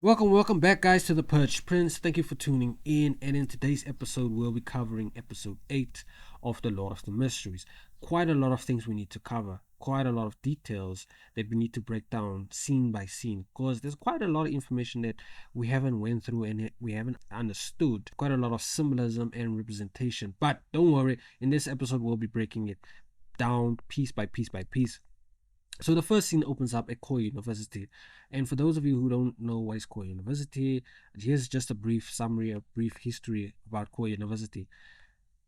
Welcome back, guys, to the Perch Prince. Thank you for tuning in. And in today's episode, we'll be covering episode 8 of The Lord of the Mysteries. Quite a lot of things we need to cover, quite a lot of details that we need to break down scene by scene, because there's quite a lot of information that we haven't went through and we haven't understood. Quite a lot of symbolism and representation. But don't worry, in this episode, we'll be breaking it down piece by piece by piece. So the first scene opens up at Core University. And for those of you who don't know what is Core University, here's just a brief summary, a brief history about Core University.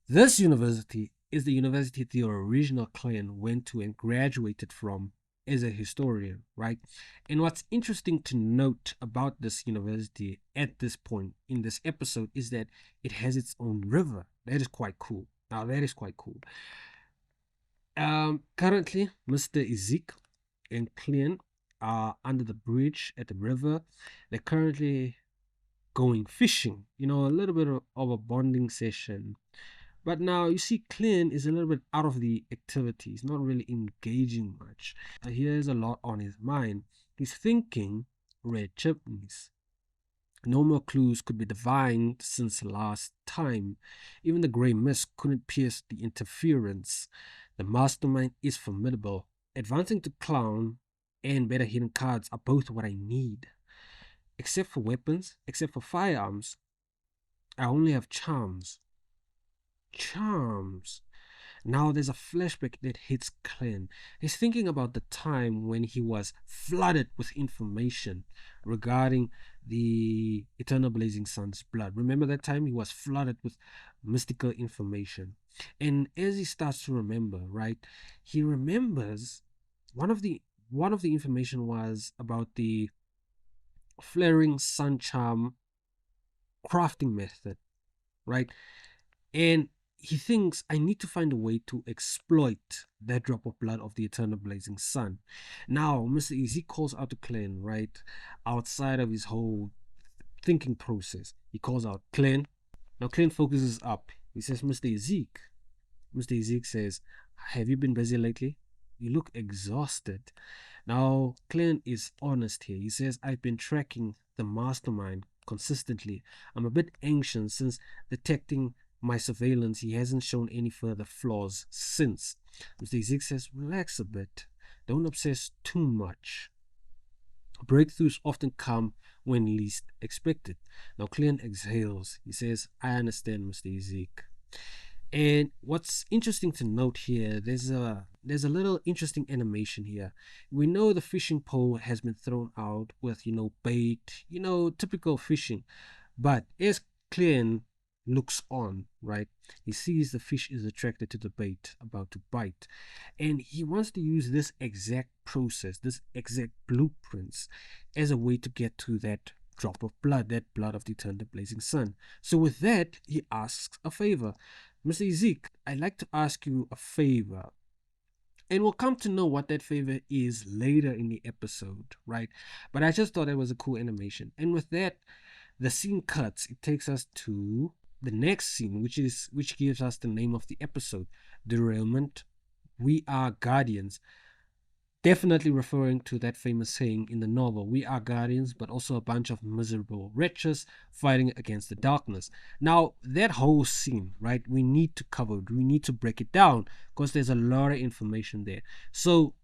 This university is the university the original Klein went to and graduated from as a historian, right? And what's interesting to note about this university at this point in this episode is that it has its own river. That is quite cool. Now, that is quite cool. Currently, Mr. Ezek and Klein are under the bridge at the river. They're currently going fishing, a little bit of a bonding session. But now you see, Klein is a little bit out of the activity. He's not really engaging much. He has a lot on his mind. He's thinking red chimneys. No more clues could be divined since last time. Even the grey mist couldn't pierce the interference. The mastermind is formidable. Advancing to clown and better hidden cards are both what I need. Except for weapons, except for firearms, I only have charms. Charms. Now there's a flashback that hits Klein. He's thinking about the time when he was flooded with information regarding the Eternal Blazing Sun's blood. Remember that time he was flooded with mystical information. And as he starts to remember, right, he remembers one of the information was about the flaring sun charm crafting method, right? And he thinks, I need to find a way to exploit that drop of blood of the eternal blazing sun. Now, Mr. Easy calls out to Klein, right? Outside of his whole thinking process. He calls out Klein. Now, Klein focuses up. He says, Mr. Ezek. Mr. Ezek says, have you been busy lately? You look exhausted. Now, Klein is honest here. He says, I've been tracking the mastermind consistently. I'm a bit anxious since detecting my surveillance, he hasn't shown any further flaws since. Mr. Ezek says, relax a bit. Don't obsess too much. Breakthroughs often come when least expected. Now, Klein exhales. He says, I understand, Mr. Ezek. And what's interesting to note here, there's a little interesting animation here. We know the fishing pole has been thrown out with, bait, typical fishing. But as Klein looks on, right, he sees the fish is attracted to the bait about to bite, and he wants to use this exact process, this exact blueprints, as a way to get to that drop of blood, that blood of the eternal blazing sun. So with that, he asks a favor. Mr. Ezek, I'd like to ask you a favor. And we'll come to know what that favor is later in the episode, right? But I just thought it was a cool animation. And with that, the scene cuts. It takes us to the next scene, which gives us the name of the episode, Derailment. We are guardians. Definitely referring to that famous saying in the novel, we are guardians, but also a bunch of miserable wretches fighting against the darkness. Now, that whole scene, right, we need to cover it. We need to break it down because there's a lot of information there. So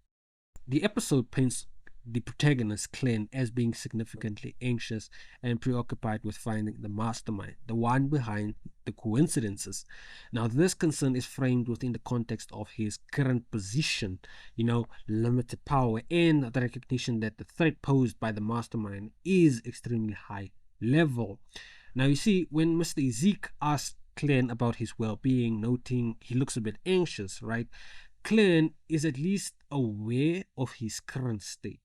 the episode paints the protagonist, Klein, as being significantly anxious and preoccupied with finding the mastermind, the one behind the coincidences. Now, this concern is framed within the context of his current position, limited power, and the recognition that the threat posed by the mastermind is extremely high level. Now, you see, when Mr. Ezek asks Klein about his well-being, noting he looks a bit anxious, right? Klein is at least aware of his current state,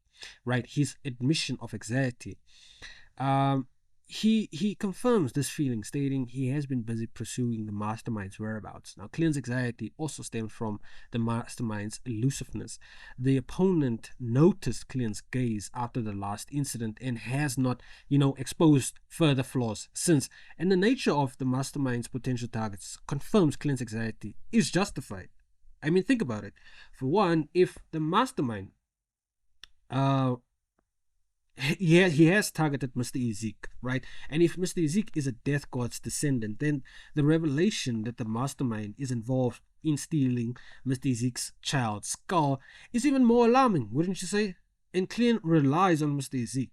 right? His admission of anxiety. He confirms this feeling, stating he has been busy pursuing the mastermind's whereabouts. Now, Klein's anxiety also stems from the mastermind's elusiveness. The opponent noticed Klein's gaze after the last incident and has not, exposed further flaws since. And the nature of the mastermind's potential targets confirms Klein's anxiety is justified. I mean, think about it. For one, if the mastermind he has targeted Mr. Ezek, right? And if Mr. Ezek is a death god's descendant, then the revelation that the mastermind is involved in stealing Mr. Ezek's child's skull is even more alarming, wouldn't you say? And Klein relies on Mr. Ezek.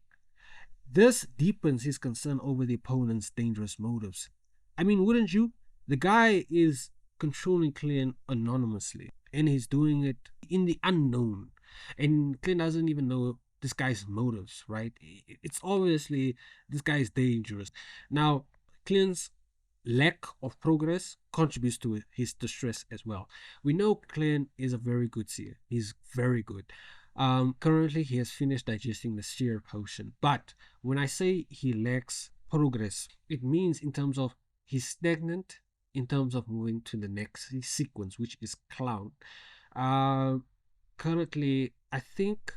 This deepens his concern over the opponent's dangerous motives. I mean, wouldn't you? The guy is controlling Klein anonymously, and he's doing it in the unknown. And Klein doesn't even know this guy's motives, right? It's obviously this guy is dangerous. Now, Klein's lack of progress contributes to his distress as well. We know Klein is a very good seer. He's very good. Currently, he has finished digesting the seer potion. But when I say he lacks progress, it means in terms of he's stagnant in terms of moving to the next sequence, which is clown. Uh, Currently, I think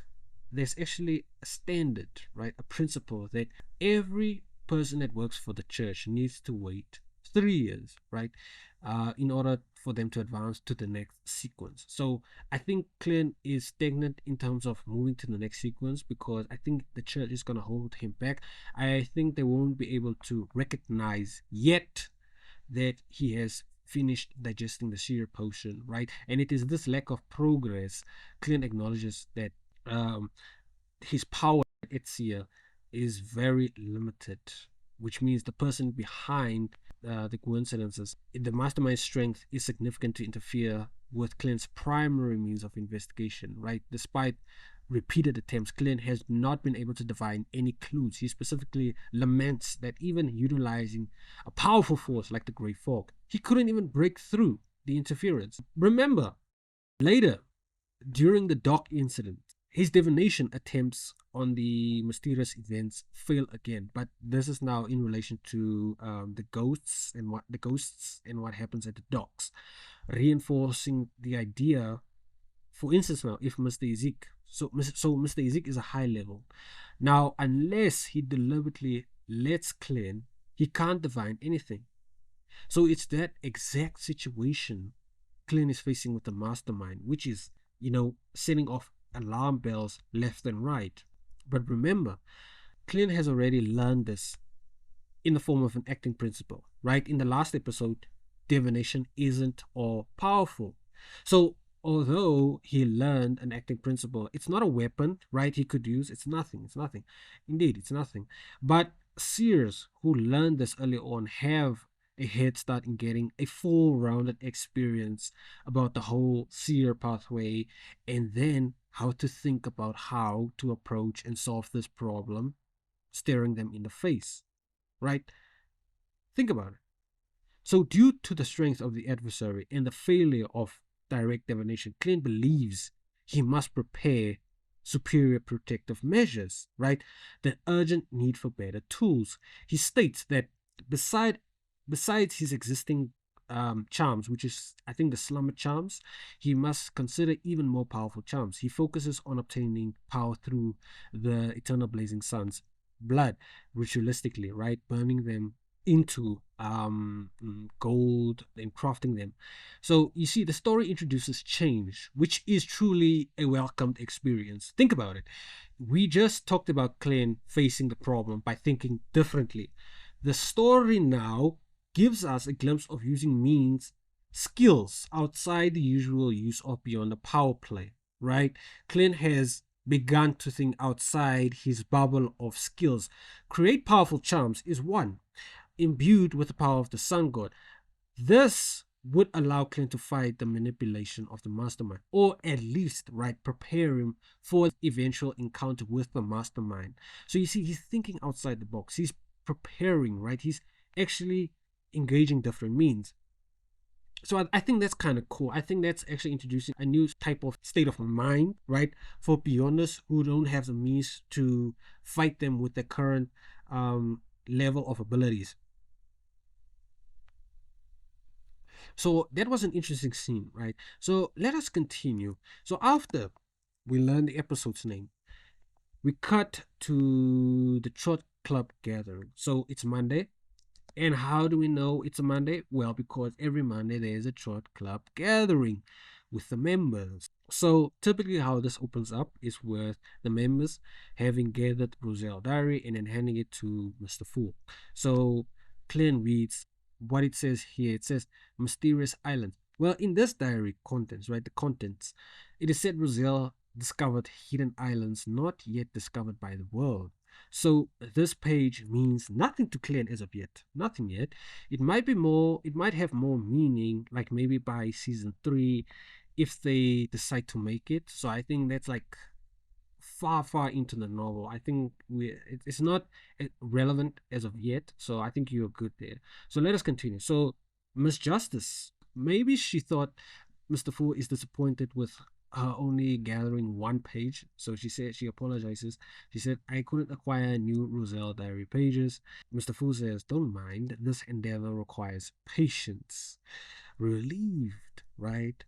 there's actually a standard, right? A principle that every person that works for the church needs to wait 3 years, right? In order for them to advance to the next sequence. So I think Klein is stagnant in terms of moving to the next sequence because I think the church is going to hold him back. I think they won't be able to recognize yet that he has finished digesting the seer potion, right? And it is this lack of progress. Klein acknowledges that um, his power at seer is very limited, which means the person behind the coincidences, the mastermind strength is significant to interfere with Klein's primary means of investigation, right? Despite repeated attempts, Klein has not been able to divine any clues. He specifically laments that even utilizing a powerful force like the Great Fog, he couldn't even break through the interference. Remember, later, during the dock incident, his divination attempts on the mysterious events fail again, but this is now in relation to the ghosts and what happens at the docks, reinforcing the idea. For instance, now if Mr. Ezek, so Mr. Ezek is a high level. Now, unless he deliberately lets Klein, he can't divine anything. So it's that exact situation Klein is facing with the mastermind, which is, setting off alarm bells left and right. But remember, Klein has already learned this in the form of an acting principle, right? In the last episode, divination isn't all powerful. So, although he learned an acting principle, it's not a weapon, right? He could use. It's nothing. It's nothing. Indeed, it's nothing. But seers who learned this early on have a head start in getting a full rounded experience about the whole seer pathway and then how to think about how to approach and solve this problem, staring them in the face, right? Think about it. So, due to the strength of the adversary and the failure of direct divination, Klein believes he must prepare superior protective measures, right? The urgent need for better tools. He states that besides his existing charms, which is, I think, the slumber charms, he must consider even more powerful charms. He focuses on obtaining power through the eternal blazing sun's blood, ritualistically, right? Burning them into gold and crafting them. So you see, the story introduces change, which is truly a welcomed experience. Think about it. We just talked about Klein facing the problem by thinking differently. The story now gives us a glimpse of using skills outside the usual use of beyond the power play, right? Klein has begun to think outside his bubble of skills. Create powerful charms is one, imbued with the power of the sun god. This would allow Klein to fight the manipulation of the mastermind, or at least, right, prepare him for the eventual encounter with the mastermind. So you see, he's thinking outside the box. He's preparing, right? He's actually engaging different means. So I think that's kind of cool. I think that's actually introducing a new type of state of mind, right, for beyonders who don't have the means to fight them with the current level of abilities. So that was an interesting scene, right? So let us continue. So after we learn the episode's name, we cut to the Trot Club gathering. So it's Monday. And how do we know it's a Monday? Well, because every Monday there's a Trot Club gathering with the members. So typically how this opens up is with the members having gathered Roselle diary and then handing it to Mr. Fool. So Klein reads what it says here. It says mysterious island. Well, in this diary contents, right, the contents, it is said Roselle discovered hidden islands not yet discovered by the world. So this page means nothing to Klein as of yet. Nothing yet. It might be more, it might have more meaning, like maybe by season 3 if they decide to make it. So I think that's like far, far into the novel. I think it's not relevant as of yet. So I think you're good there. So let us continue. So Miss Justice, maybe she thought Mr. Fool is disappointed with her only gathering one page. So she said she apologizes. She said, I couldn't acquire new Roselle diary pages. Mr. Fool says, don't mind. This endeavor requires patience. Relieved, right?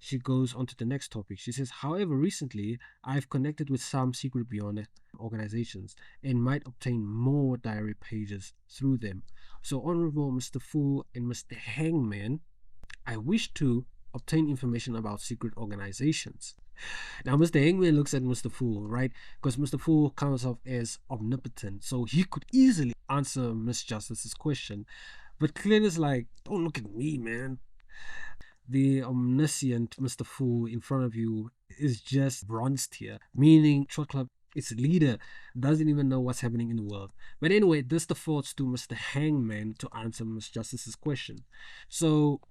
She goes on to the next topic. She says, however, recently I've connected with some secret beyond organizations and might obtain more diary pages through them. So, Honorable Mr. Fu and Mr. Hangman, I wish to obtain information about secret organizations. Now, Mr. Hangman looks at Mr. Fu, right? Because Mr. Fu comes off as omnipotent, so he could easily answer Miss Justice's question. But Clint is like, don't look at me, man. The omniscient Mr. Fu in front of you is just bronzed here, meaning Short Club, its leader, doesn't even know what's happening in the world. But anyway, this defaults to Mr. Hangman to answer Miss Justice's question. So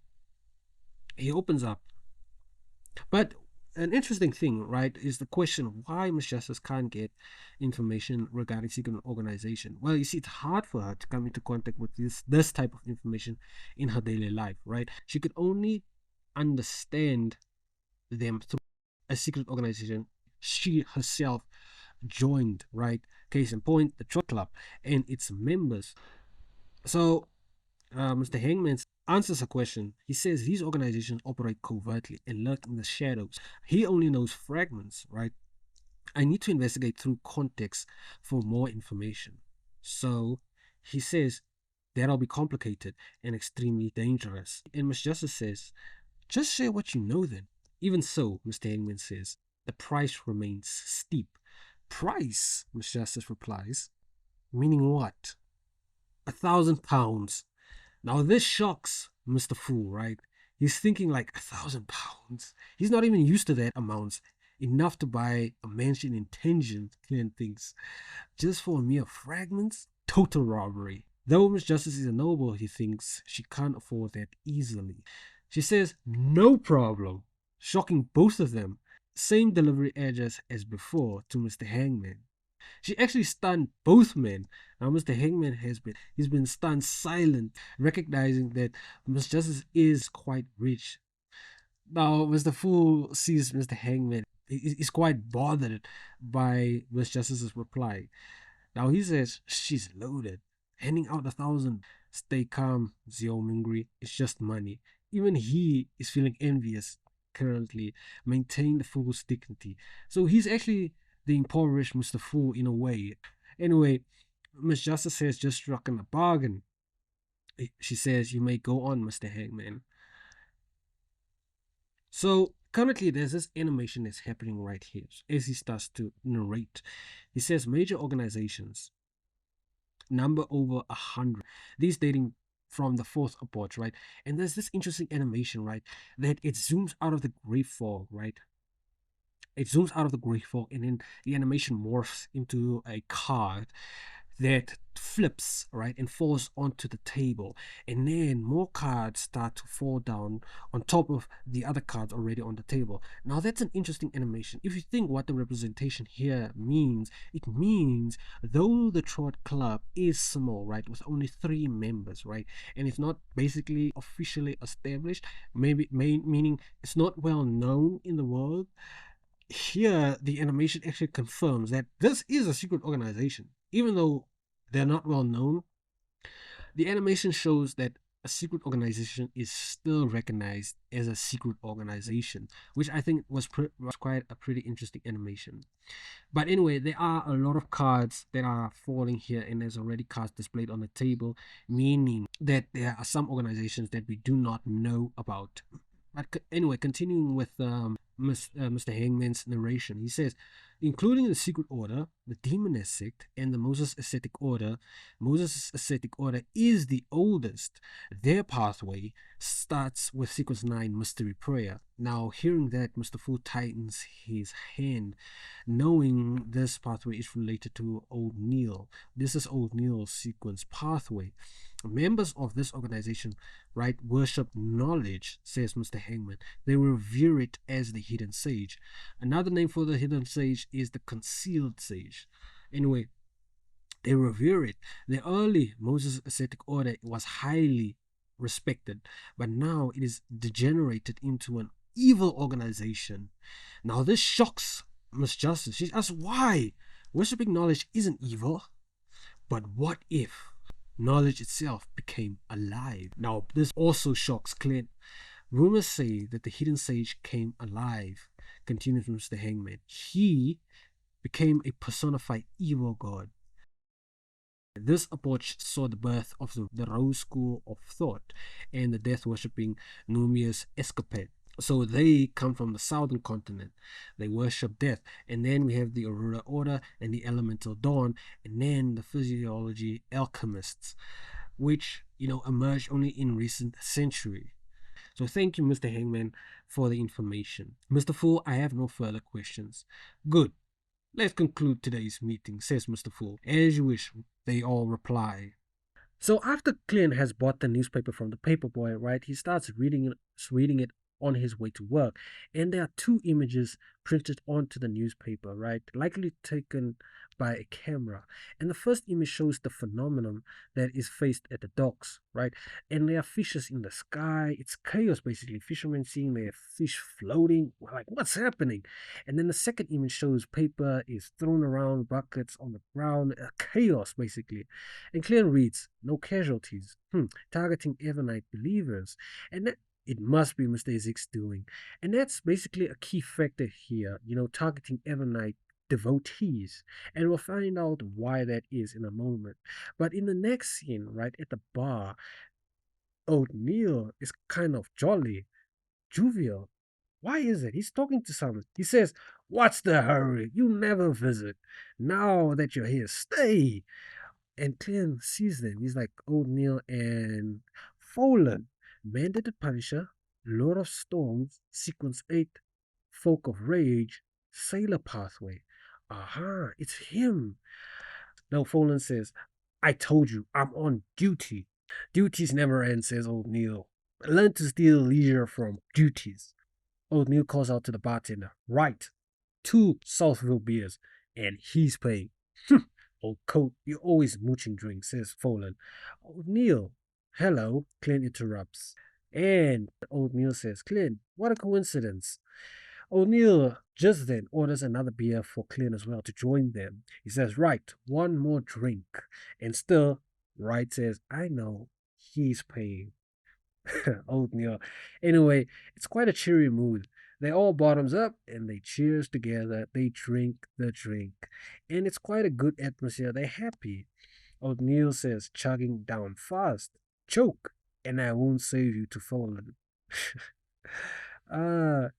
he opens up. But an interesting thing, right, is the question why Miss Justice can't get information regarding secret organization. Well, you see, it's hard for her to come into contact with this type of information in her daily life, right? She could only understand them through a secret organization she herself joined, right? Case in point, the Trot Club and its members. So Mr. Hangman answers a question. He says these organizations operate covertly and lurk in the shadows. He only knows fragments, right? I need to investigate through context for more information. So he says that'll be complicated and extremely dangerous. And Miss Justice says, just share what you know then. Even so, Mr. Hangman says, the price remains steep. Price, Miss Justice replies. Meaning what? £1,000. Now this shocks Mr. Fool, right? He's thinking like £1,000. He's not even used to that amount. Enough to buy a mansion in Tenjin, Clint thinks. Just for a mere fragments? Total robbery. Though Miss Justice is a noble, he thinks she can't afford that easily. She says, no problem. Shocking both of them. Same delivery address as before to Mr. Hangman. She actually stunned both men. Now Mr. Hangman he's been stunned silent, recognizing that Miss Justice is quite rich. Now Mr. Fool sees Mr. Hangman. He's quite bothered by Miss Justice's reply. Now he says she's loaded, handing out 1,000. Stay calm, Zio Mingri. It's just money. Even he is feeling envious currently. Maintain the fool's dignity. So he's actually the impoverished Mr. Fool in a way. Anyway, Miss Justice has just struck in a bargain. She says, you may go on, Mr. Hangman. So currently there's this animation that's happening right here as he starts to narrate. He says major organizations number over 100. These dating from the fourth upwards, right? And there's this interesting animation, right? That it zooms out of the gray fog, right? It zooms out of the gray fog and then the animation morphs into a card that flips, right, and falls onto the table. And then more cards start to fall down on top of the other cards already on the table. Now, that's an interesting animation. If you think what the representation here means, it means though the Trot Club is small, right, with only 3 members, right, and it's not basically officially established, meaning it's not well known in the world. Here, the animation actually confirms that this is a secret organization. Even though they're not well known, the animation shows that a secret organization is still recognized as a secret organization, which I think was quite a pretty interesting animation. But anyway, there are a lot of cards that are falling here, and there's already cards displayed on the table, meaning that there are some organizations that we do not know about. But anyway, continuing with Mr. Hangman's narration. He says, including the Secret Order, the Demoness Sect, and the Moses Ascetic Order, Moses Ascetic Order is the oldest. Their pathway starts with Sequence 9 Mystery Prayer. Now, hearing that, Mr. Fu tightens his hand, knowing this pathway is related to Old Neil. This is Old Neil's sequence pathway. Members of this organization, right, worship knowledge, says Mr. Hangman. They revere it as the hidden sage. Another name for the hidden sage is the concealed sage. Anyway, they revere it. The early Moses ascetic order was highly respected, but now it is degenerated into an evil organization. Now this shocks Miss Justice. She asks why? Worshipping knowledge isn't evil. But what if knowledge itself became alive? Now this also shocks Clint. Rumors say that the hidden sage came alive, continues Mr. Hangman. He became a personified evil god. This approach saw the birth of the Rose School of Thought and the death worshipping Numius Escapade. So they come from the southern continent. They worship death. And then we have the Aurora Order and the Elemental Dawn, and then the physiology alchemists, which, emerged only in recent century. So thank you, Mr. Hangman, for the information. Mr. Fool, I have no further questions. Good. Let's conclude today's meeting, says Mr. Fool. As you wish, they all reply. So after Klein has bought the newspaper from the paperboy, right, he starts reading it on his way to work. And there are two images printed onto the newspaper, right, likely taken by a camera. And the first image shows the phenomenon that is faced at the docks, right? And there are fishes in the sky. It's chaos, basically. Fishermen seeing their fish floating. Like, what's happening? And then the second image shows paper is thrown around, buckets on the ground. Chaos, basically. And Klein reads, no casualties. Targeting Evernight believers. And that it must be Mr. Ezek's doing. And that's basically a key factor here, targeting Evernight devotees. And we'll find out why that is in a moment. But in the next scene, right at the bar, O'Neill is kind of jolly, jovial. Why is it? He's talking to someone. He says, what's the hurry? You never visit. Now that you're here, stay. And Klein sees them. He's like, O'Neill and Folan, Mandated Punisher, Lord of Storms, Sequence 8, Folk of Rage, Sailor Pathway. Aha, it's him. Now Folan says, I told you, I'm on duty. Duties never end, says O'Neill. Learn to steal leisure from duties. O'Neill calls out to the bartender, right, 2 Southville beers, and he's paying. Old coat, you're always mooching drinks, says Folan. O'Neill, hello, Klein interrupts. And O'Neill says, Klein, what a coincidence. O'Neill just then orders another beer for Klein as well to join them. He says, right, 1 more drink. And still, Wright says, I know, he's paying. O'Neill. Anyway, it's quite a cheery mood. They all bottoms up and they cheers together. They drink the drink. And it's quite a good atmosphere. They're happy. O'Neill says, chugging down fast. Choke, and I won't save you to Folan.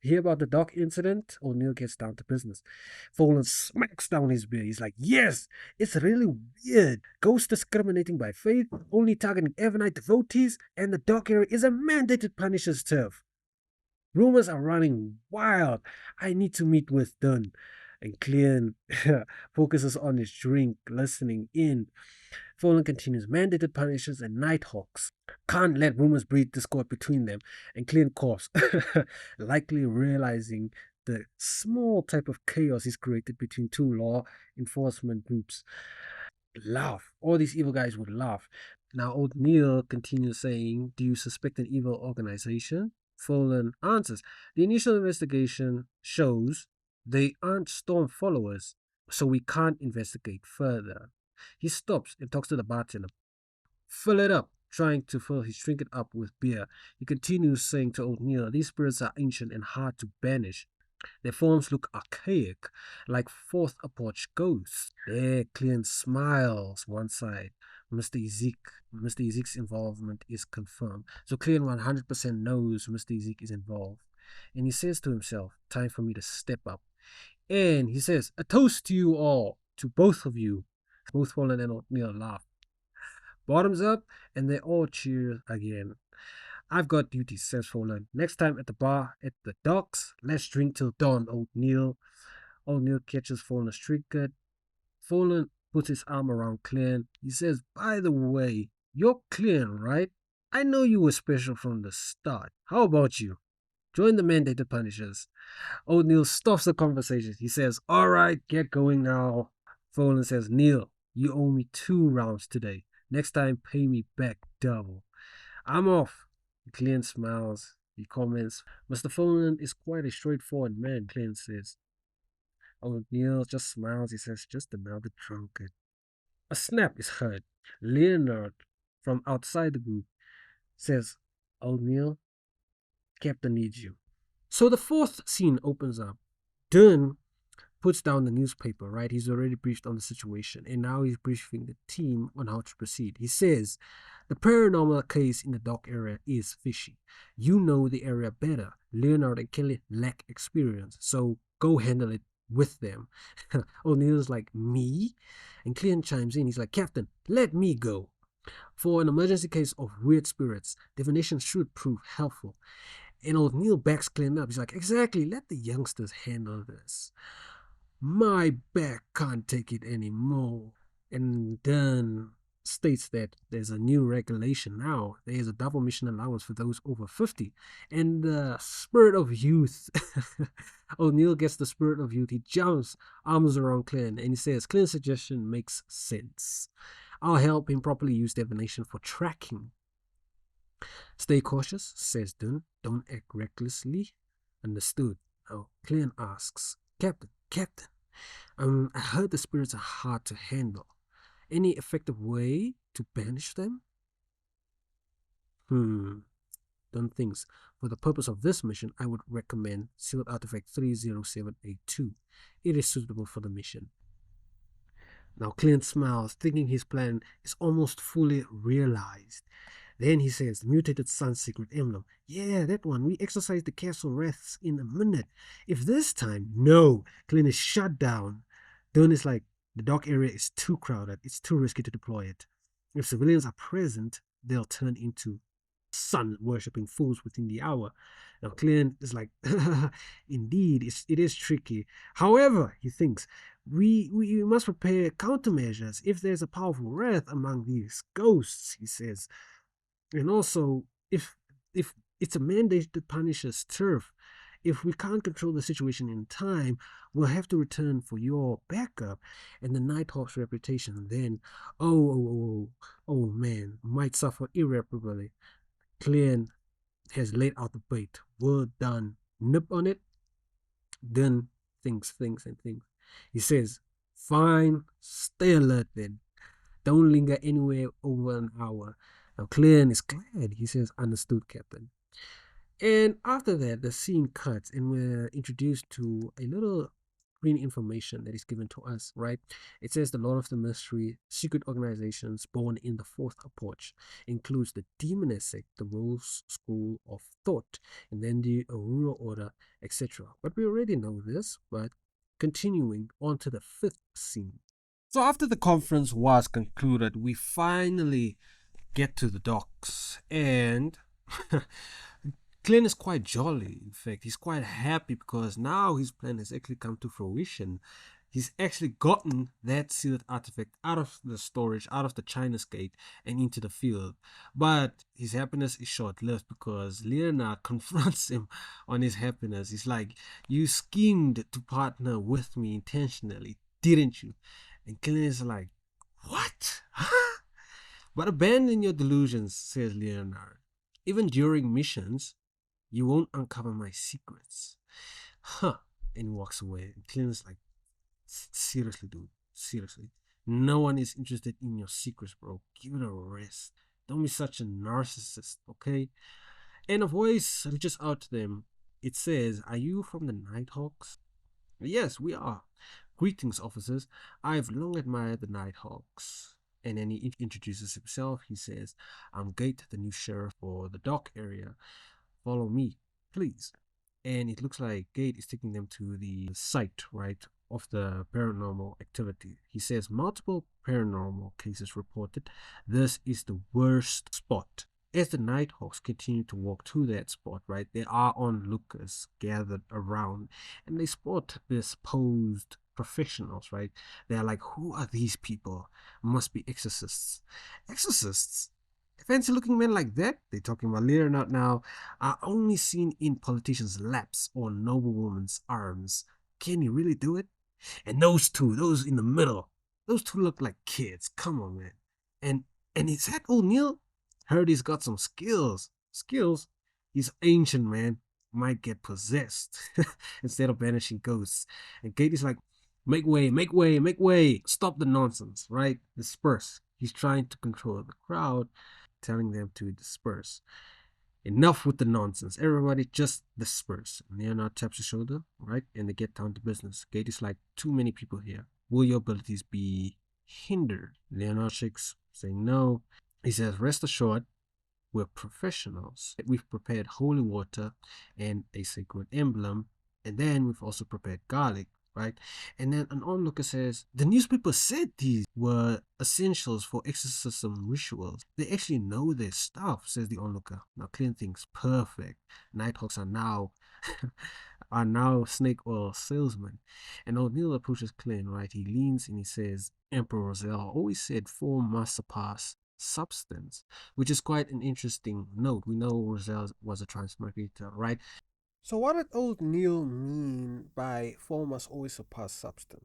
Hear about the dock incident? O'Neill gets down to business. Folan smacks down his beer. He's like, yes, it's really weird. Ghosts discriminating by faith, only targeting Evernight devotees, and the dock area is a mandated Punisher's turf. Rumors are running wild. I need to meet with Dunn. And Klein focuses on his drink, listening in. Folan continues, mandated Punishers and Nighthawks. Can't let rumors breed discord between them. And Klein coughs, likely realizing the small type of chaos he's created between 2 law enforcement groups. Laugh. All these evil guys would laugh. Now O'Neill continues saying, do you suspect an evil organization? Folan answers, the initial investigation shows they aren't Storm followers, so we can't investigate further. He stops and talks to the bartender. Fill it up, trying to fill his trinket up with beer. He continues saying to O'Neill, these spirits are ancient and hard to banish. Their forms look archaic, like 4th approach ghosts. There, Klein smiles one side. Mr. Ezek's involvement is confirmed. So Klein 100% knows Mr. Ezek is involved. And he says to himself, time for me to step up. And he says, a toast to you all, to both of you. Both Folan and O'Neill laugh. Bottoms up, and they all cheer again. I've got duties, says Folan. Next time at the bar at the docks, let's drink till dawn, O'Neill. O'Neill catches Folan's trinket. Folan puts his arm around Klein. He says, by the way, you're Klein, right? I know you were special from the start. How about you? Join the mandated punishers. O'Neill stops the conversation. He says, all right, get going now. Folan says, Neil, you owe me 2 rounds today. Next time, pay me back double. I'm off. Klein smiles. He comments, Mr. Folan is quite a straightforward man, Klein says. O'Neill just smiles. He says, just another drunkard. A snap is heard. Leonard, from outside the group, says, O'Neill, Captain needs you. So the fourth scene opens up. Dunn puts down the newspaper, right? He's already briefed on the situation, and now he's briefing the team on how to proceed. He says, the paranormal case in the dock area is fishy. You know the area better. Leonard and Kelly lack experience, so go handle it with them. O'Neill's like, me? And Klein chimes in. He's like, Captain, let me go. For an emergency case of weird spirits, divination should prove helpful. And O'Neill backs Klein up. He's like, exactly, let the youngsters handle this. My back can't take it anymore. And then states that there's a new regulation now. There's a double mission allowance for those over 50. And the spirit of youth. O'Neill gets the spirit of youth. He jumps, arms around Klein, and he says, Klein's suggestion makes sense. I'll help him properly use divination for tracking. Stay cautious, says Dunn. Don't act recklessly. Understood. Now, Klein asks, Captain, I heard the spirits are hard to handle. Any effective way to banish them? Dunn thinks, for the purpose of this mission, I would recommend sealed artifact 30782. It is suitable for the mission. Now Klein smiles, thinking his plan is almost fully realized. Then he says, mutated sun's secret emblem. Yeah, that one. We exercise the castle wraths in a minute. If this time, no, Klein is shut down. Dunn is like, the dock area is too crowded. It's too risky to deploy it. If civilians are present, they'll turn into sun-worshipping fools within the hour. Now Klein is like, indeed, it is tricky. However, he thinks, we must prepare countermeasures if there's a powerful wrath among these ghosts, he says. And also, if it's a mandated punisher's turf, if we can't control the situation in time, we'll have to return for your backup. And the Nighthawk's reputation then, oh man, might suffer irreparably. Klein has laid out the bait. Well done. Nip on it. Then thinks. He says, fine, stay alert then. Don't linger anywhere over an hour. Now Klein is glad. He says, understood, Captain. And after that, the scene cuts and we're introduced to a little green information that is given to us, right? It says the Lord of the Mystery, secret organizations born in the fourth approach, includes the Demonesque, the Rose School of Thought, and then the Aurora Order, etc. But we already know this, but continuing on to the fifth scene. So after the conference was concluded, we finally get to the docks, and Klein is quite jolly. In fact, he's quite happy because now his plan has actually come to fruition. He's actually gotten that sealed artifact out of the storage, out of the China's gate, and into the field. But his happiness is short-lived because Leonard confronts him on his happiness. He's like, you schemed to partner with me intentionally, didn't you? And Klein is like, what? Huh? But abandon your delusions, says Leonard. Even during missions, you won't uncover my secrets. Huh. And he walks away. And Klein is like, seriously, dude. Seriously. No one is interested in your secrets, bro. Give it a rest. Don't be such a narcissist, okay? And a voice reaches out to them. It says, are you from the Nighthawks? Yes, we are. Greetings, officers. I've long admired the Nighthawks. And then he introduces himself. He says, I'm Gate, the new sheriff for the dock area. Follow me, please. and it looks like Gate is taking them to the site, right, of the paranormal activity. He says multiple paranormal cases reported. This is the worst spot. As the Nighthawks continue to walk to that spot, right, there are onlookers gathered around, and they spot this posed professionals, right? They're like, who are these people? Must be exorcists. Exorcists? Fancy looking men like that, they're talking about Leonard now, are only seen in politicians' laps or noblewomen's arms. Can you really do it? And those two, those in the middle, those two look like kids. Come on, man. And and is that O'Neill? Heard he's got some skills. Skills? He's ancient, man. Might get possessed instead of banishing ghosts. And Katie's like, make way, make way, make way. Stop the nonsense, right? Disperse. He's trying to control the crowd, telling them to disperse. Enough with the nonsense. Everybody just disperse. Leonard taps his shoulder, right? And they get down to business. Gate is like, too many people here. Will your abilities be hindered? Leonard shakes, saying no. He says, rest assured, we're professionals. We've prepared holy water and a sacred emblem. And then we've also prepared garlic, right? And then an onlooker says, the newspaper said these were essentials for exorcism rituals. They actually know their stuff, says the onlooker. Now Klein thinks, perfect. Nighthawks are now are now snake oil salesmen. And O'Neill approaches Klein, right? He leans and he says, Emperor Roselle always said form must surpass substance, which is quite an interesting note. We know Roselle was a transmigrator, right? So, what did old Neil mean by form must always surpass substance?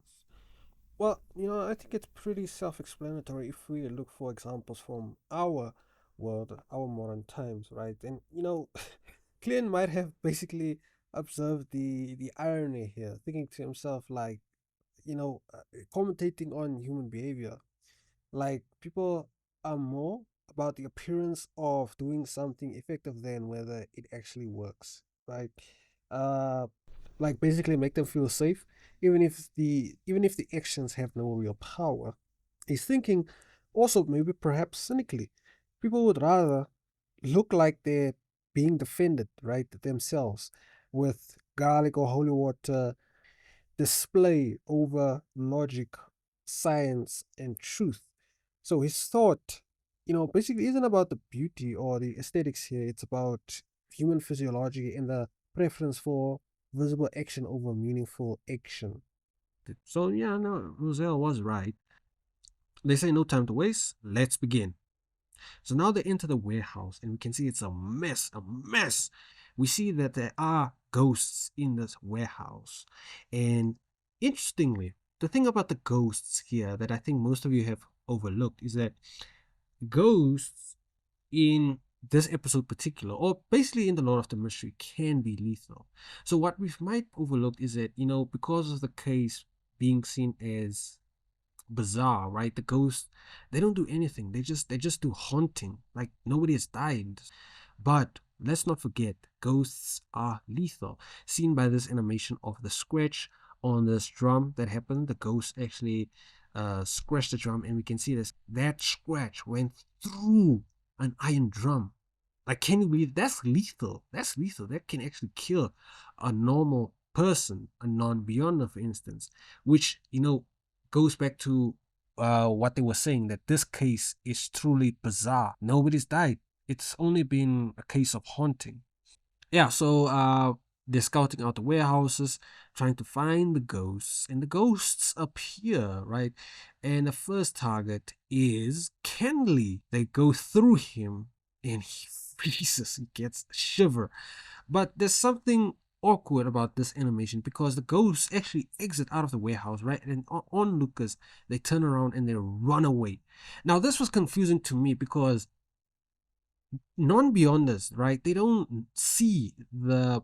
Well, I think it's pretty self explanatory if we look for examples from our world, our modern times, right? And, Klein might have basically observed the irony here, thinking to himself, like, commentating on human behavior. Like, people are more about the appearance of doing something effective than whether it actually works, right? Uh, like basically make them feel safe, even if the actions have no real power. He's thinking also maybe perhaps cynically. People would rather look like they're being defended, right, themselves with garlic or holy water display over logic, science, and truth. So his thought, basically isn't about the beauty or the aesthetics here. It's about human physiology and the preference for visible action over meaningful action. So yeah, no, Roselle was right. They say no time to waste. Let's begin. So now they enter the warehouse and we can see it's a mess, a mess. We see that there are ghosts in this warehouse. And interestingly, the thing about the ghosts here that I think most of you have overlooked is that ghosts in this episode particular, or basically in the Lord of the Mystery, can be lethal. So what we might overlook is that, because of the case being seen as bizarre, right? The ghosts, they don't do anything. They just do haunting. Like nobody has died. But let's not forget, ghosts are lethal. Seen by this animation of the scratch on this drum that happened, the ghost actually scratched the drum, and we can see this. That scratch went through an iron drum. Like, can you believe that's lethal? That's lethal. That can actually kill a normal person, a non-beyonder, for instance, which goes back to what they were saying, that this case is truly bizarre. Nobody's died. It's only been a case of haunting. Yeah, so they're scouting out the warehouses, trying to find the ghosts, and the ghosts appear, right? And the first target is Kenley. They go through him, and he freezes. He gets a shiver. But there's something awkward about this animation because the ghosts actually exit out of the warehouse, right? And on Lucas, they turn around and they run away. Now, this was confusing to me because non-beyonders, right? They don't see the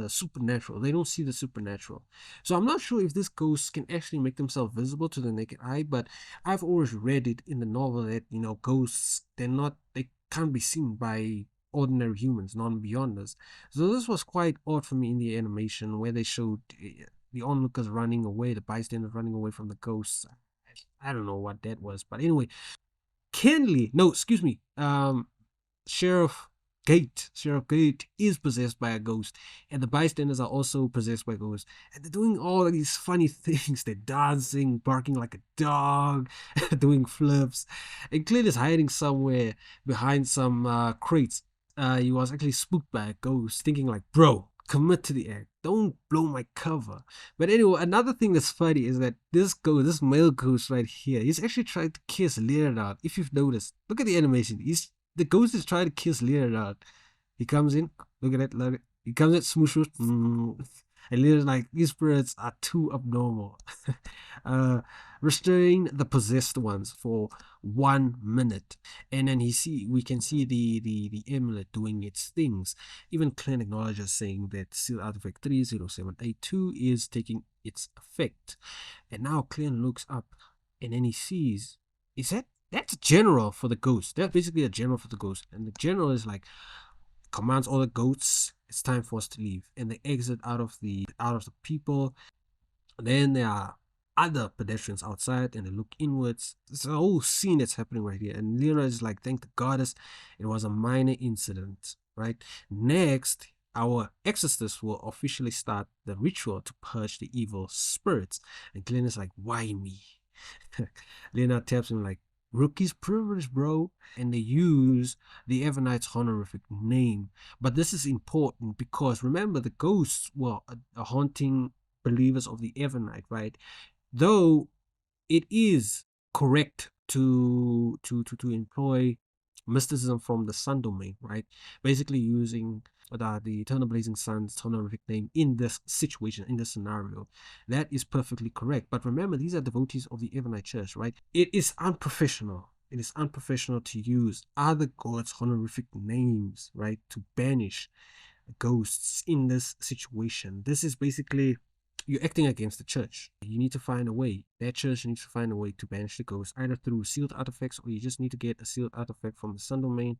supernatural. They don't see the supernatural. So I'm not sure if this ghost can actually make themselves visible to the naked eye, but I've always read it in the novel that ghosts, they can't be seen by ordinary humans, non-beyonders. So this was quite odd for me in the animation where they showed the onlookers running away, the bystanders running away from the ghosts. I don't know what that was, but anyway, Kenley, no, excuse me, Sheriff. Sheriff Gate is possessed by a ghost, and the bystanders are also possessed by ghosts. And they're doing all of these funny things. They're dancing, barking like a dog, doing flips. And Clint is hiding somewhere behind some crates. He was actually spooked by a ghost, thinking like, bro, commit to the act. Don't blow my cover. But anyway, another thing that's funny is that this male ghost right here, he's actually trying to kiss Leonard. If you've noticed, look at the animation. The ghost is trying to kiss Leonard. He comes in, look at it, look at it. He comes in, smoosh, and Leonard's like, these spirits are too abnormal. uh, Restrain the possessed ones for 1 minute, and then we can see the amulet doing its things. Even Klein acknowledges, saying that seal artifact 30782 is taking its effect. And now Klein looks up, and then he sees, is that's a general for the ghost. That's basically a general for the ghost. And the general is like, commands all the goats, it's time for us to leave. And they exit out of the people. Then there are other pedestrians outside, and they look inwards. There's a whole scene that's happening right here. And Leonard is like, thank the goddess, it was a minor incident, right? Next, our exorcists will officially start the ritual to purge the evil spirits. And Glenn is like, why me? Leonard taps him like, rookie's privilege, bro. And they use the Evernights' honorific name. But this is important because remember, the ghosts were haunting believers of the Evernight, right? Though it is correct to employ mysticism from the sun domain, right? Basically using the eternal blazing sun's honorific name in this situation, in this scenario. That is perfectly correct. But remember, these are devotees of the Evernight Church, right? It is unprofessional. It is unprofessional to use other gods' honorific names, right? To banish ghosts in this situation. This is basically, you're acting against the church. You need to find a way. That church needs to find a way to banish the ghost, either through sealed artifacts, or you just need to get a sealed artifact from the sun domain,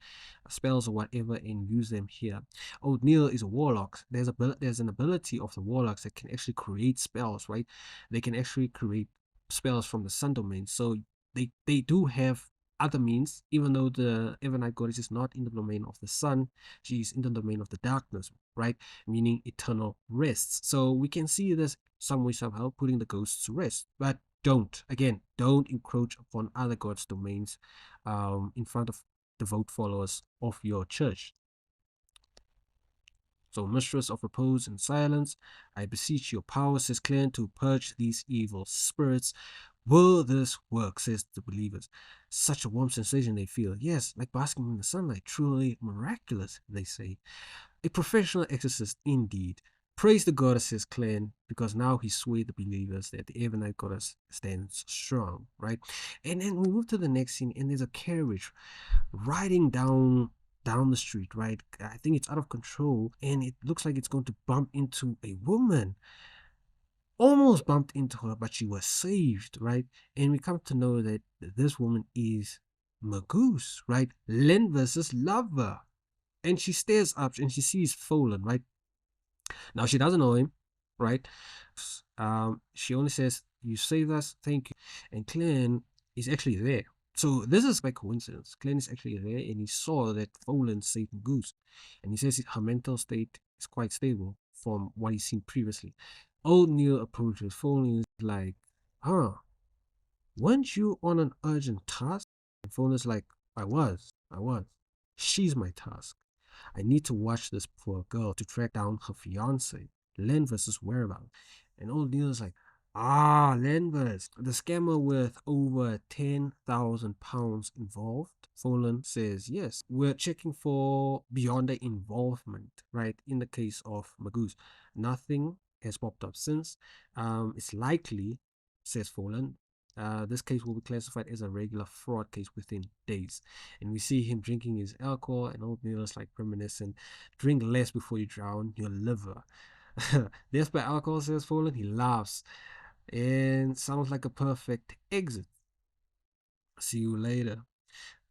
spells or whatever, and use them here. O'Neill is a warlock. There's an ability of the warlocks that can actually create spells, right? They can actually create spells from the sun domain. So they do have other means, even though the Evernight goddess is not in the domain of the sun, she's in the domain of the darkness, right? Meaning eternal rests. So we can see this some way, somehow, putting the ghosts to rest. But don't encroach upon other gods' domains in front of devout followers of your church. So, mistress of repose and silence, I beseech your power, says Klein, to purge these evil spirits. Will this work, says the believers. Such a warm sensation they feel. Yes, like basking in the sunlight. Truly miraculous, they say. A professional exorcist indeed. Praise the goddess, says Klein, because now he swayed the believers that the Evernight goddess stands strong, right? And then we move to the next scene, and there's a carriage riding down the street, right? I think it's out of control, and it looks like it's going to bump into a woman. Almost bumped into her, but she was saved, right? And we come to know that this woman is Magoose, right? Len versus Lover. And she stares up and she sees Folan, right? Now she doesn't know him, right? She only says, "You saved us, thank you." And Klein is actually there. So this is by coincidence. Klein is actually there, and he saw that Folan saved Goose, and he says her mental state is quite stable from what he's seen previously. Old Neil approaches. Folan is like, "Huh? Weren't you on an urgent task?" And Folan's like, "I was. I was. She's my task. I need to watch this poor girl to track down her fiance, Lenver's whereabouts." And old Neil's like, Lenvers, the scammer with over £10,000 involved. Folan says, yes, we're checking for beyond the involvement, right? In the case of Magoose, nothing has popped up since. It's likely, says Folan, this case will be classified as a regular fraud case within days. And we see him drinking his alcohol, and old Neil is like reminiscent. Drink less before you drown your liver. Death by alcohol, says Folan. He laughs and sounds like a perfect exit. See you later.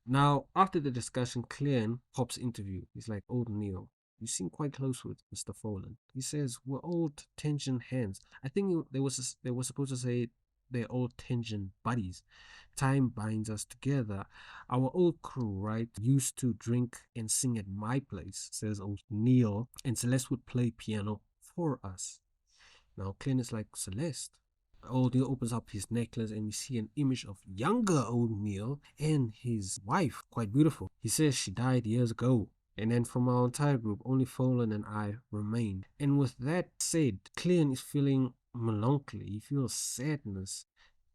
Now, after the discussion, Klein pops interview. He's like, old Neil, you seem quite close with Mr. Folan. He says, we're old tension hands. I think they were supposed to say they're old tension buddies. time binds us together. Our old crew, right, used to drink and sing at my place, says old Neil, and Celeste would play piano for us. Now, Klein is like, Celeste. Old Neil opens up his necklace and we see an image of younger old Neil and his wife, quite beautiful. He says she died years ago. And then from our entire group, only Folan and I remained. And with that said, Klein is feeling melancholy. He feels sadness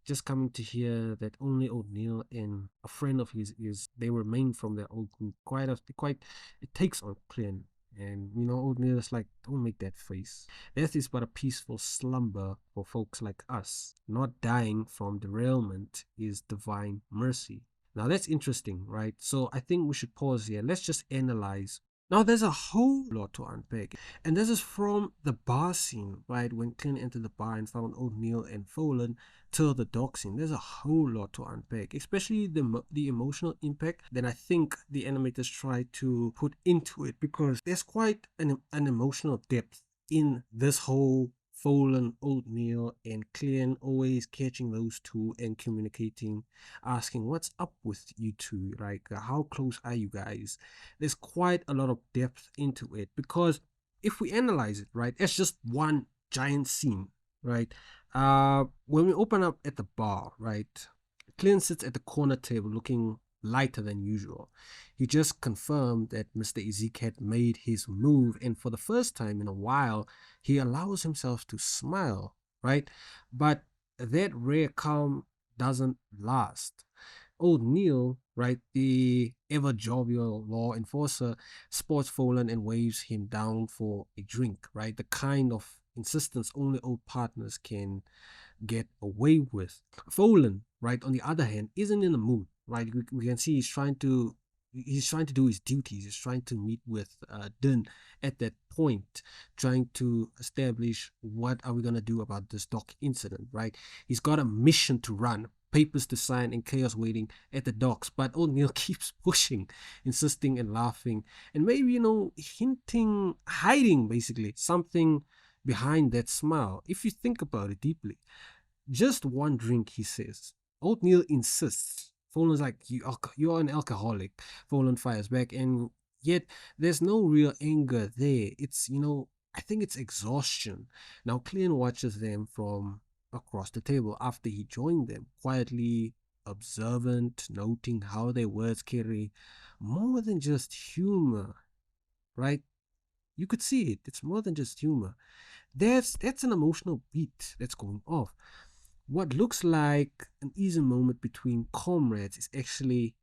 just coming to hear that only O'Neill and a friend of his is they remain from their old group. Quite it takes on Clint. And O'Neill is like, don't make that face. Death is but a peaceful slumber for folks like us. Not dying from derailment is divine mercy. Now that's interesting, right? So I think we should pause here. Let's just analyze. Now there's a whole lot to unpack. And this is from the bar scene, right? When Clint entered the bar and found O'Neill and Folan till the dog scene. There's a whole lot to unpack, especially the emotional impact that I think the animators try to put into it, because there's quite an emotional depth in this whole Folan, O'Neill, and Klein always catching those two and communicating, asking what's up with you two, like how close are you guys? There's quite a lot of depth into it, because if we analyze it, right, it's just one giant scene, right? When we open up at the bar, right, Clint sits at the corner table looking lighter than usual. He just confirmed that Mr. Ezek had made his move, and for the first time in a while, he allows himself to smile, right? But that rare calm doesn't last. Old Neil, right, the ever jovial law enforcer, spots Folan and waves him down for a drink, right? The kind of insistence only old partners can get away with. Folan, right, on the other hand, isn't in the mood, right? We can see he's trying to do his duties. He's trying to meet with Din at that point, trying to establish what are we gonna do about this dock incident, right? He's got a mission to run, papers to sign, and chaos waiting at the docks. But O'Neill keeps pushing, insisting and laughing, and maybe hinting, hiding basically something behind that smile. If you think about it deeply, just one drink, he says. Oatmeal insists. Folan's like, you're an alcoholic. Folan fires back, and yet there's no real anger there. It's, I think it's exhaustion. Now, Klein watches them from across the table after he joined them, quietly observant, noting how their words carry more than just humor, right? You could see it. It's more than just humor. That's an emotional beat that's going off. What looks like an easy moment between comrades is actually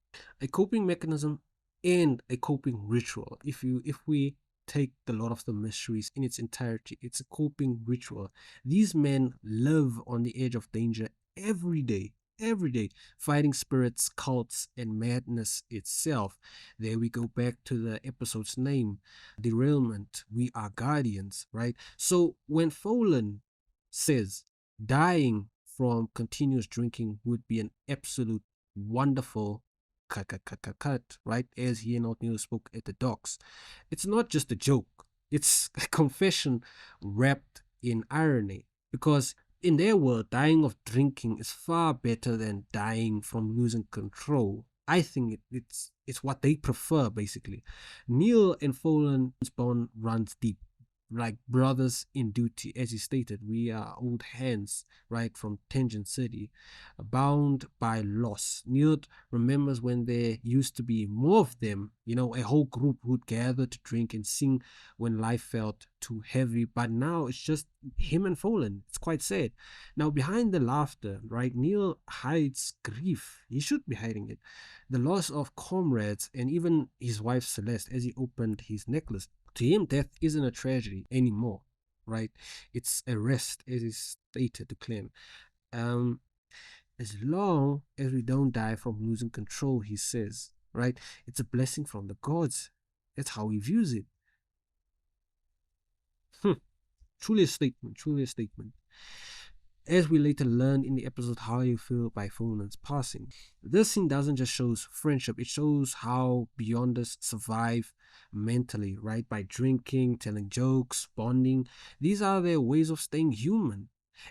a coping mechanism and a coping ritual. If we take the Lord of the Mysteries in its entirety, it's a coping ritual. These men live on the edge of danger every day, fighting spirits, cults, and madness itself. There we go back to the episode's name, Derailment. We are guardians, right? So when Folan says dying from continuous drinking would be an absolute wonderful cut, right? As he and O'Neill spoke at the docks. It's not just a joke, it's a confession wrapped in irony. Because in their world, dying of drinking is far better than dying from losing control. I think it's what they prefer, basically. Neil and Folan's bond runs deep, like brothers in duty. As he stated, we are old hands, right, from Tangent City, bound by loss. Neil remembers when there used to be more of them, a whole group who'd gather to drink and sing when life felt too heavy. But now it's just him and Folan. It's quite sad. Now, behind the laughter, right, Neil hides grief. He should be hiding it. The loss of comrades and even his wife Celeste as he opened his necklace. To him, death isn't a tragedy anymore, right? It's a rest, as is stated to Klein. Um, as long as we don't die from losing control, he says, right? It's a blessing from the gods. That's how he views it. Truly a statement, truly a statement. As we later learned in the episode How You Feel by Fonan's passing, this scene doesn't just show friendship, it shows how Beyonders survive mentally, right? By drinking, telling jokes, bonding. These are their ways of staying human.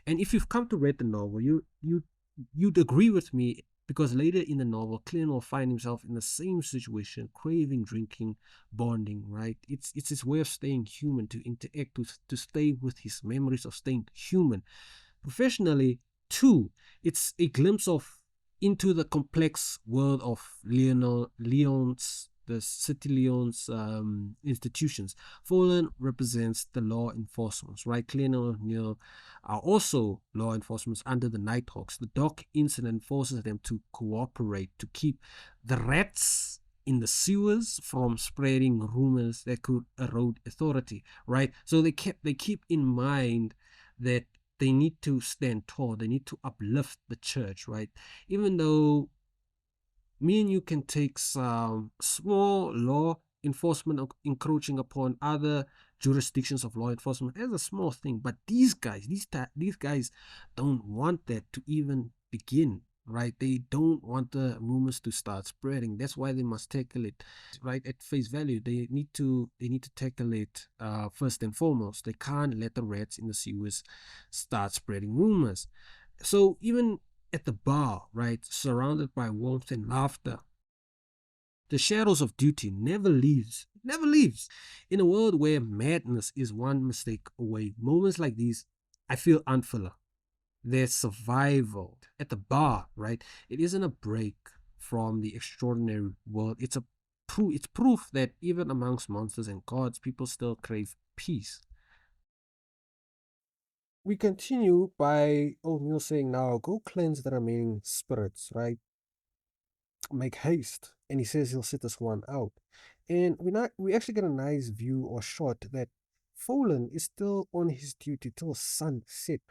And if you've come to read the novel, you'd agree with me because later in the novel, Klein will find himself in the same situation, craving, drinking, bonding, right? It's his way of staying human, to interact, to stay with his memories of staying human. Professionally, too, it's a glimpse of into the complex world of Leon's the City Leon's institutions. Folan represents the law enforcement, right? Klein and O'Neill are also law enforcement under the Nighthawks. The dock incident forces them to cooperate to keep the rats in the sewers from spreading rumors that could erode authority, right? So they keep in mind that they need to stand tall, they need to uplift the church, right? Even though me and you can take some small law enforcement encroaching upon other jurisdictions of law enforcement as a small thing, but these guys don't want that to even begin, right? They don't want the rumors to start spreading. That's why they must tackle it right at face value. They need to tackle it first and foremost. They can't let the rats in the sewers start spreading rumors. So even at the bar, right, surrounded by warmth and laughter, the shadows of duty never leaves. It never leaves. In a world where madness is one mistake away, moments like these, I feel unfiller. Their survival at the bar, right? It isn't a break from the extraordinary world. It's proof that even amongst monsters and gods, people still crave peace. We continue by O'Neill saying, now go cleanse the remaining spirits, right? Make haste. And he says he'll sit this one out. And we actually get a nice view or shot that Folan is still on his duty till sunset.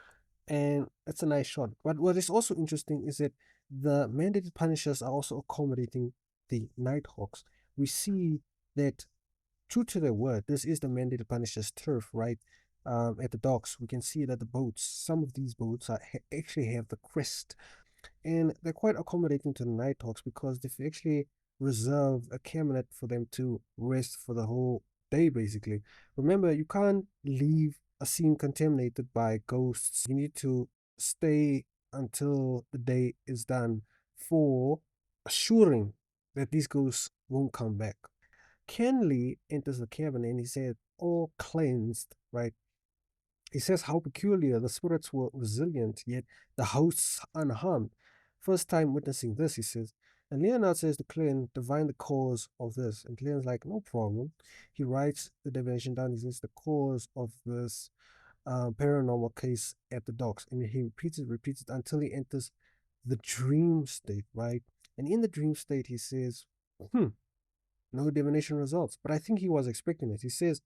And it's a nice shot. But what is also interesting is that the mandated punishers are also accommodating the Nighthawks. We see that, true to their word, this is the mandated punishers turf, right? At the docks, we can see that the boats, some of these boats actually have the crest, and they're quite accommodating to the Nighthawks because they've actually reserved a cabinet for them to rest for the whole day, basically. Remember, you can't leave a scene contaminated by ghosts. You need to stay until the day is done for assuring that these ghosts won't come back. Kenley enters the cabin and he said, all cleansed, right? He says how peculiar the spirits were resilient, yet the hosts unharmed. First time witnessing this, he says. And Leonard says to Klein, divine the cause of this. And Klein's like, no problem. He writes the divination down. He says the cause of this paranormal case at the docks. And he repeats it until he enters the dream state, right? And in the dream state, he says, no divination results. But I think he was expecting it. He says,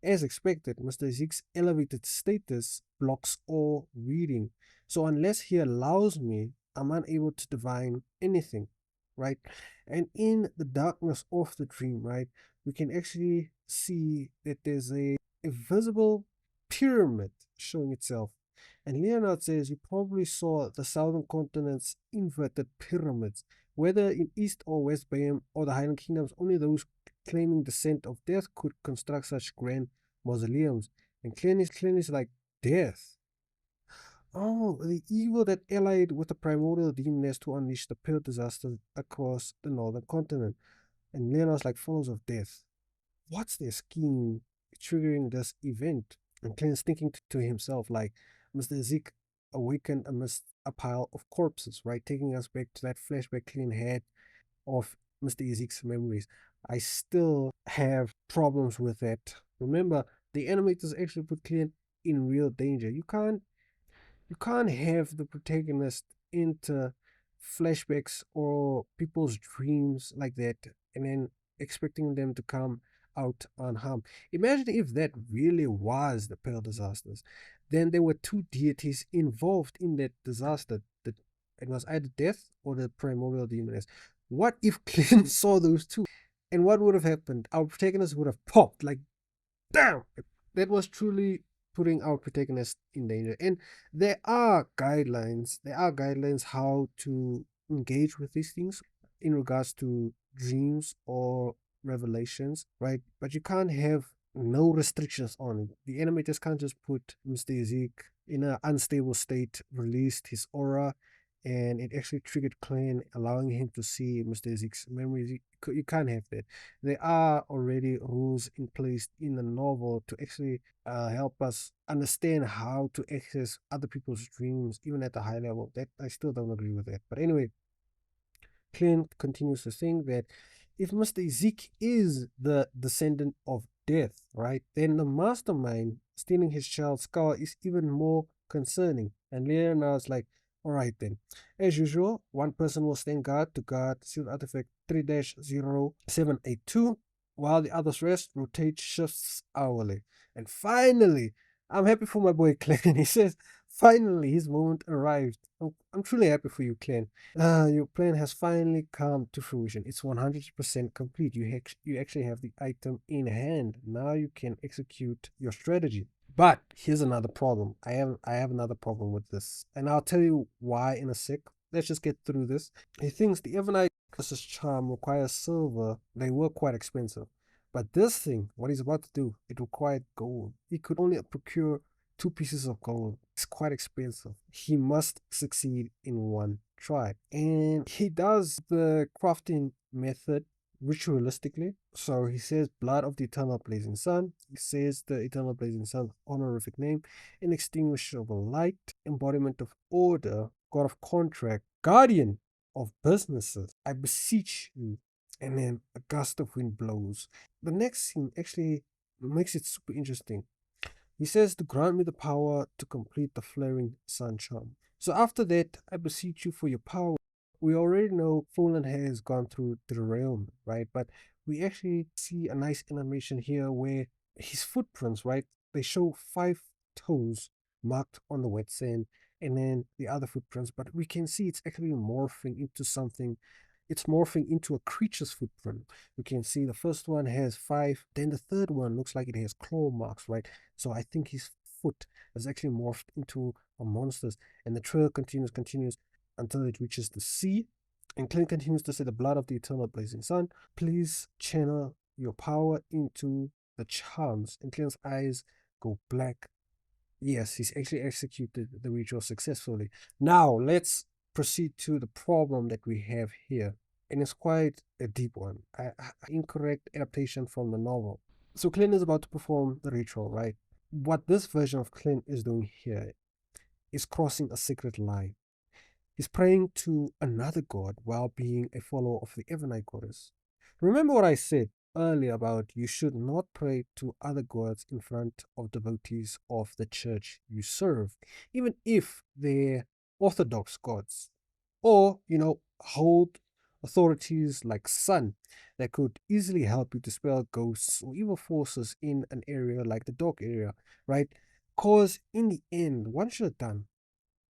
as expected, Mr. Zeke's elevated status blocks all reading. So unless he allows me, I'm unable to divine anything, right? And in the darkness of the dream, right, we can actually see that there's a visible pyramid showing itself. And Leonard says you probably saw the southern continent's inverted pyramids, whether in East or West Bayam or the Highland Kingdoms. Only those claiming descent of death could construct such grand mausoleums. And Klein is like, death. Oh, the evil that allied with the primordial demoness to unleash the pale disaster across the northern continent. And Leonard's like, follows of death. What's their scheme triggering this event? And Klein's thinking to himself, like, Mr. Zeke awakened amidst a pile of corpses, right? Taking us back to that flashback Klein had of Mr. Ezekiel's memories. I still have problems with that. Remember, the animators actually put Klein in real danger. You can't have the protagonist into flashbacks or people's dreams like that and then expecting them to come out unharmed. Imagine if that really was the Pale Disasters. Then there were two deities involved in that disaster. That it was either death or the primordial demoness. What if Clint saw those two? And what would have happened? Our protagonist would have popped like, damn, that was truly putting our protagonist in danger. And there are guidelines how to engage with these things in regards to dreams or revelations, right? But you can't have no restrictions on it. The animators can't just put Mr. Zeke in an unstable state, released his aura, and it actually triggered Klein, allowing him to see Mr. Zeke's memories. You can't have that. There are already rules in place in the novel to actually help us understand how to access other people's dreams, even at a high level. That I still don't agree with that. But anyway, Clint continues to think that if Mr. Ezek is the descendant of death, right, then the mastermind stealing his child's skull is even more concerning. And Leonard's like, all right then. As usual, one person will stand guard to guard sealed artifact 3-0782, while the others rest, rotate shifts hourly. And finally, I'm happy for my boy Clan. He says, finally, his moment arrived. I'm truly happy for you, Clan. Your plan has finally come to fruition. It's 100% complete. You actually have the item in hand. Now you can execute your strategy. But here's another problem. I have another problem with this, and I'll tell you why in a sec. Let's just get through this. He thinks the Ebonite versus charm requires silver. They were quite expensive. But this thing, what he's about to do, it required gold. He could only procure 2 pieces of gold. It's quite expensive. He must succeed in one try. And he does the crafting method ritualistically. So he says, Blood of the Eternal Blazing Sun. He says the Eternal Blazing Sun, honorific name, inextinguishable light, embodiment of order, god of contract, guardian of businesses. I beseech you. And then a gust of wind blows. The next scene actually makes it super interesting. He says to grant me the power to complete the flaring sun charm. So after that, I beseech you for your power. We already know Folan has gone through derailment, right? But we actually see a nice animation here where his footprints, right? They show 5 toes marked on the wet sand and then the other footprints, but we can see it's actually morphing into something. It's morphing into a creature's footprint. We can see the first one has 5, then the third one looks like it has claw marks, right? So I think his foot has actually morphed into a monster's, and the trail continues until it reaches the sea. And Clint continues to say, the blood of the eternal blazing sun, please channel your power into the charms. And Clint's eyes go black. Yes, he's actually executed the ritual successfully. Now, let's proceed to the problem that we have here. And it's quite a deep one. Incorrect adaptation from the novel. So Clint is about to perform the ritual, right? What this version of Clint is doing here is crossing a sacred line. He's praying to another god while being a follower of the Ebonite goddess. Remember what I said earlier about you should not pray to other gods in front of devotees of the church you serve, even if they're orthodox gods. Or, hold authorities like Sun that could easily help you dispel ghosts or evil forces in an area like the dark area, right? Because in the end, once you're done,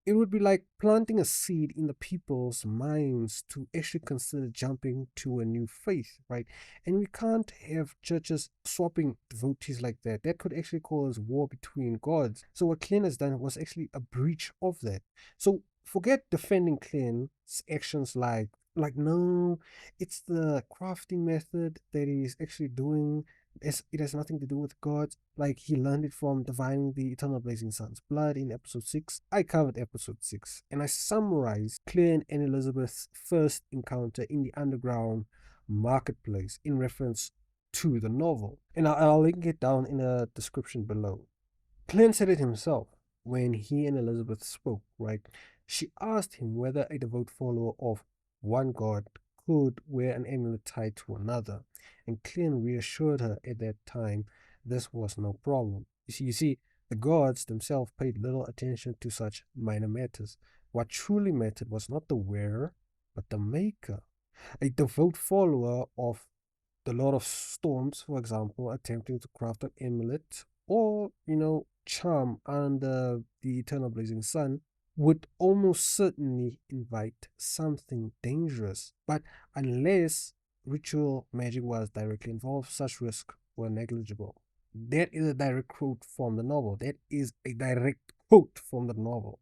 it would be like planting a seed in the people's minds to actually consider jumping to a new faith, right? And we can't have churches swapping devotees like that. That could actually cause war between gods. So what Klein has done was actually a breach of that. So forget defending Klein's actions like no, it's the crafting method that he's actually doing. It has nothing to do with gods. Like he learned it from divining the eternal blazing sun's blood in episode 6. I covered episode 6 and I summarized Klein and Elizabeth's first encounter in the underground marketplace in reference to the novel. And I'll link it down in the description below. Klein said it himself when he and Elizabeth spoke, right? She asked him whether a devout follower of one god could wear an amulet tied to another, and Klein reassured her at that time this was no problem. You see, the gods themselves paid little attention to such minor matters. What truly mattered was not the wearer, but the maker. A devout follower of the Lord of Storms, for example, attempting to craft an amulet or, charm under the eternal blazing sun would almost certainly invite something dangerous. But unless ritual magic was directly involved, such risks were negligible. That is a direct quote from the novel. That is a direct quote from the novel.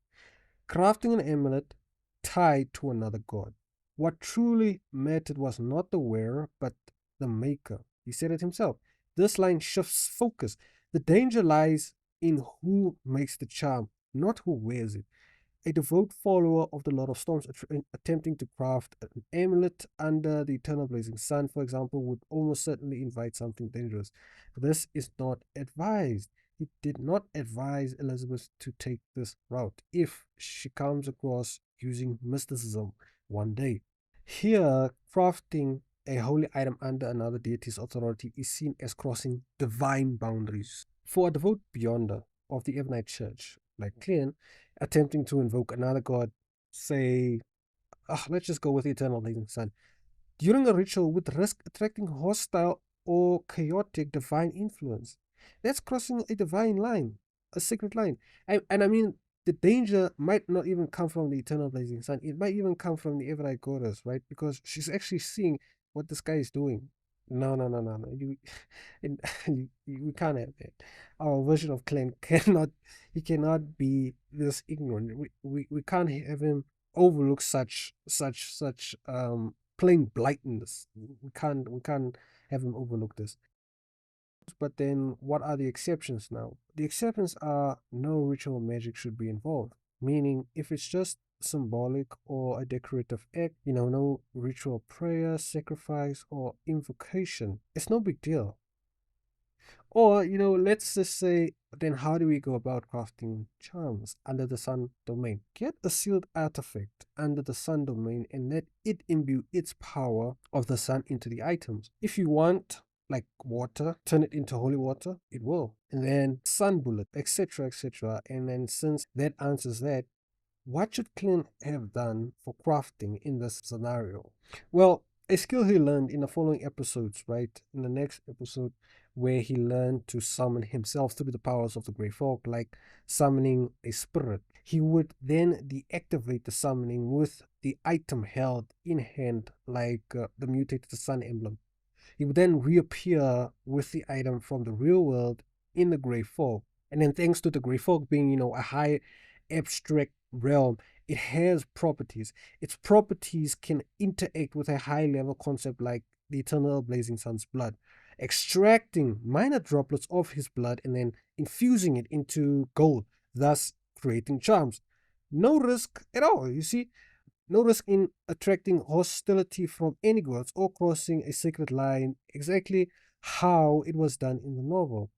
Crafting an amulet tied to another god. What truly mattered was not the wearer, but the maker. He said it himself. This line shifts focus. The danger lies in who makes the charm, not who wears it. A devout follower of the Lord of Storms attempting to craft an amulet under the eternal blazing sun, for example, would almost certainly invite something dangerous. This is not advised. He did not advise Elizabeth to take this route if she comes across using mysticism one day. Here, crafting a holy item under another deity's authority is seen as crossing divine boundaries. For a devout beyonder of the Ebonite Church, like Klein, attempting to invoke another god, say, let's just go with the Eternal Blazing Sun, during a ritual would risk attracting hostile or chaotic divine influence. That's crossing a divine line, a sacred line. And I mean, the danger might not even come from the eternal blazing sun. It might even come from the Everite goddess, right? Because she's actually seeing what this guy is doing. No, no, no, no, no. We can't have that. Our version of Klein cannot, he cannot be this ignorant. We can't have him overlook such plain blightness. We can't have him overlook this. But then what are the exceptions now? The exceptions are no ritual magic should be involved. Meaning if it's just symbolic or a decorative act, no ritual prayer, sacrifice, or invocation, it's no big deal. Or, let's just say, then how do we go about crafting charms under the sun domain? Get a sealed artifact under the sun domain and let it imbue its power of the sun into the items. If you want, like water, turn it into holy water, it will. And then sun bullet, etc., etc. And then since that answers that, what should Klein have done for crafting in this scenario? Well, a skill he learned in the following episodes, right? In the next episode, where he learned to summon himself through the powers of the Grey Folk, like summoning a spirit. He would then deactivate the summoning with the item held in hand, like the mutated sun emblem. He would then reappear with the item from the real world in the Grey Folk. And then, thanks to the Grey Folk being, a high abstract realm, it has properties. Its properties can interact with a high level concept like the eternal blazing sun's blood, extracting minor droplets of his blood and then infusing it into gold, thus creating charms. No risk at all, you see? No risk in attracting hostility from any gods or crossing a sacred line, exactly how it was done in the novel.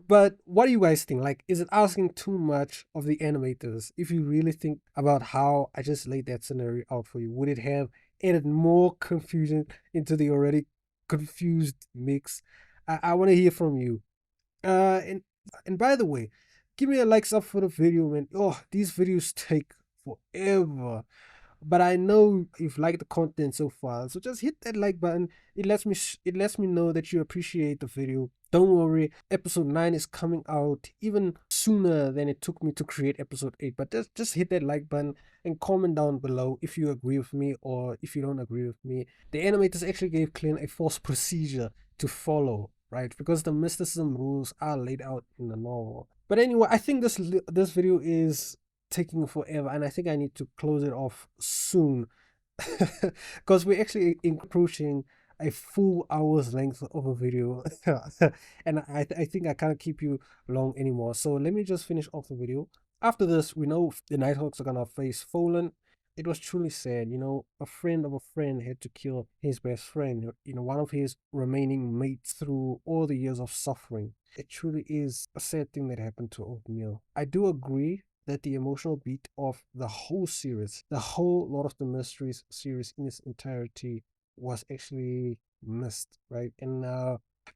But what do you guys think? Like, is it asking too much of the animators? If you really think about how I just laid that scenario out for you, would it have added more confusion into the already confused mix? I want to hear from you. And by the way, give me a likes up for the video, man. Oh, these videos take forever. But I know you've liked the content so far, so just hit that like button. It lets me know that you appreciate the video. Don't worry, episode 9 is coming out even sooner than it took me to create episode 8. But just hit that like button and comment down below if you agree with me or if you don't agree with me. The animators actually gave Klein a false procedure to follow, right? Because the mysticism rules are laid out in the novel. But anyway, I think this video is taking forever, and I think I need to close it off soon because we're actually approaching a full hour's length of a video and I think I can't keep you long anymore, so let me just finish off the video. After this, we know the Nighthawks are gonna face Folan. It was truly sad, a friend of a friend had to kill his best friend, one of his remaining mates, through all the years of suffering. It truly is a sad thing that happened to old Neil. I do agree that the emotional beat of the whole series, the whole Lord of the Mysteries series in its entirety, was actually missed, right? And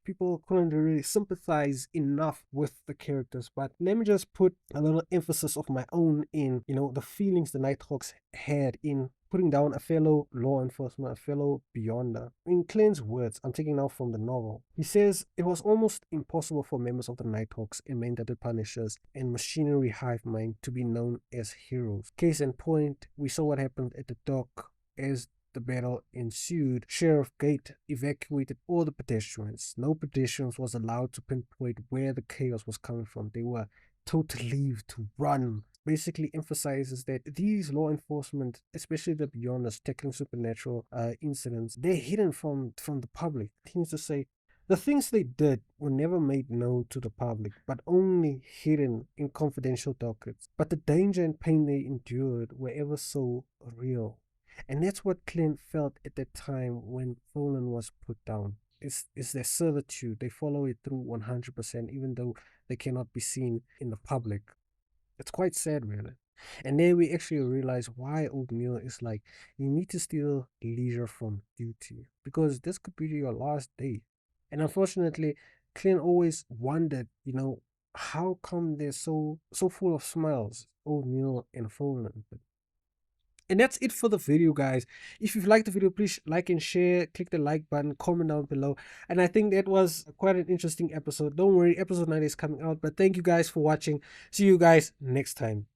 people couldn't really sympathize enough with the characters. But let me just put a little emphasis of my own in, the feelings the Nighthawks had in putting down a fellow law enforcement, a fellow beyonder. In Klein's words, I'm taking now from the novel, he says it was almost impossible for members of the Nighthawks and mandated punishers and machinery hive mind to be known as heroes. Case in point, we saw what happened at the dock as the battle ensued. Sheriff Gate evacuated all the pedestrians. No pedestrians was allowed to pinpoint where the chaos was coming from. They were told to leave, to run. Basically emphasizes that these law enforcement, especially the beyonders tackling supernatural incidents, they're hidden from the public. He needs to say, The things they did were never made known to the public, but only hidden in confidential documents. But the danger and pain they endured were ever so real. And that's what Clint felt at the time when Folan was put down. It's their servitude. They follow it through 100%, even though they cannot be seen in the public. It's quite sad, really. And then we actually realize why Old Mill is like, you need to steal leisure from duty because this could be your last day. And unfortunately, Clint always wondered, how come they're so full of smiles, Old Mill and Folan. And that's it for the video, guys. If you've liked the video, please like and share, click the like button, comment down below. And I think that was quite an interesting episode. Don't worry, episode 9 is coming out. But thank you guys for watching. See you guys next time.